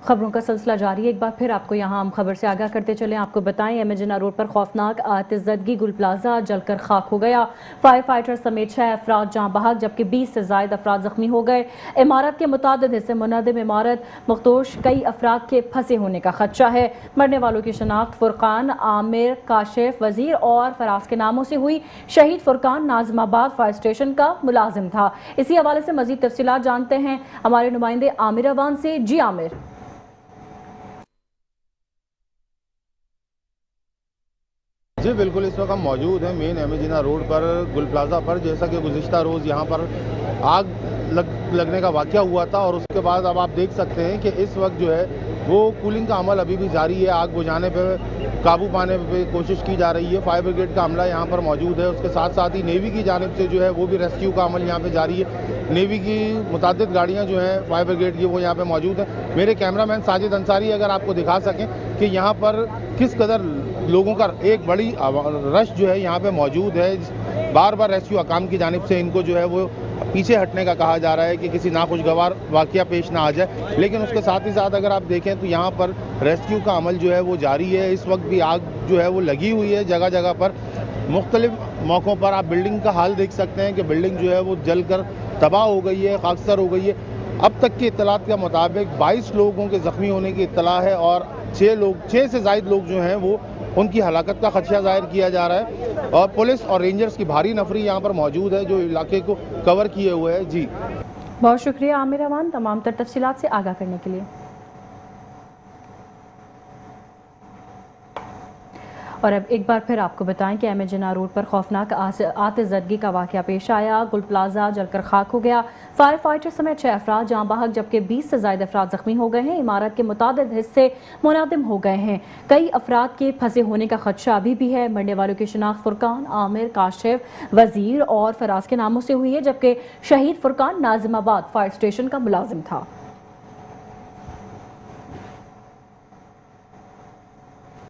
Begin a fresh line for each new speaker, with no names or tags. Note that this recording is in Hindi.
खबरों का सिलसिला जारी है। एक बार फिर आपको यहाँ हम खबर से आगाह करते चलें। आपको बताएं, एमए रोड पर खौफनाक आतिशज़दगी, गुल प्लाजा जलकर खाक हो गया। फायर फाइटर समेत 6 अफराद जहां बहक जबकि 20 से ज़ायद अफराद जख्मी हो गए। इमारत के मुतादिद हिस्से मुनहदम इमारत मखदोश, कई अफराद के फंसे होने का खदशा है। मरने वालों की शनाख्त फुरकान, आमिर, काशिफ, वजीर और फराज के नामों से हुई। शहीद फुरकान नाज़िमाबाद फायर स्टेशन का मुलाजिम था। इसी हवाले से मजीद तफसीलात जानते हैं हमारे नुमाइंदे आमिर अवान से। जी आमिर।
जी बिल्कुल, इस वक्त हम मौजूद हैं मेन एमेजिना रोड पर गुल प्लाजा पर। जैसा कि गुज़िश्ता रोज़ यहाँ पर आग लगने का वाक़या हुआ था और उसके बाद अब आप देख सकते हैं कि इस वक्त जो है वो कूलिंग का अमल अभी भी जारी है। आग बुझाने पे, काबू पाने पे कोशिश की जा रही है। फायर ब्रिगेड का अमला यहाँ पर मौजूद है। उसके साथ साथ ही नेवी की जानिब से जो है वो भी रेस्क्यू का अमल यहाँ पे जारी है। नेवी की मुतादिद गाड़ियाँ जो हैं फायर ब्रिगेड की वो यहाँ पे मौजूद हैं। मेरे कैमरामैन साजिद अंसारी अगर आपको दिखा सकें कि यहाँ पर किस कदर लोगों का एक बड़ी रश जो है यहाँ पे मौजूद है। बार बार रेस्क्यू अकाम की जानिब से इनको जो है वो पीछे हटने का कहा जा रहा है कि किसी नाखुशगवार वाक़या पेश ना आ जाए। लेकिन उसके साथ ही साथ अगर आप देखें तो यहाँ पर रेस्क्यू का अमल जो है वो जारी है। इस वक्त भी आग जो है वो लगी हुई है जगह जगह पर। मुख्तलिफ मौक़ों पर आप बिल्डिंग का हाल देख सकते हैं कि बिल्डिंग जो है वो जलकर तबाह हो गई है, खाकसर हो गई है। अब तक की इत्तलात के मुताबिक 22 लोगों के ज़ख्मी होने की इत्तला है और 6 से ज़ायद लोग जो हैं वो उनकी हलाकत का खदशा ज़ाहिर किया जा रहा है। और पुलिस और रेंजर्स की भारी नफरी यहाँ पर मौजूद है जो इलाके को कवर किए हुए है। जी
बहुत शुक्रिया आमिर अवान तमाम तर तफसीलात से आगाह करने के लिए। और अब एक बार फिर आपको बताएं कि एमेजिना रोड पर खौफनाक आतिशज़दगी का वाक़या पेश आया। गुल प्लाजा जलकर खाक हो गया। फायर फाइटर समेत 6 अफराद जहां बहक जबकि 20 से ज़ायद अफराद जख्मी हो गए हैं। इमारत के मुतादिद हिस्से मुनादिम हो गए हैं। कई अफराद के फंसे होने का खदशा अभी भी है। मरने वालों की शनाख्त फुरकान, आमिर, काशिफ, वजीर और फराज के नामों से हुई है जबकि शहीद फुरकान नाज़िमाबाद फायर स्टेशन का मुलाजिम था।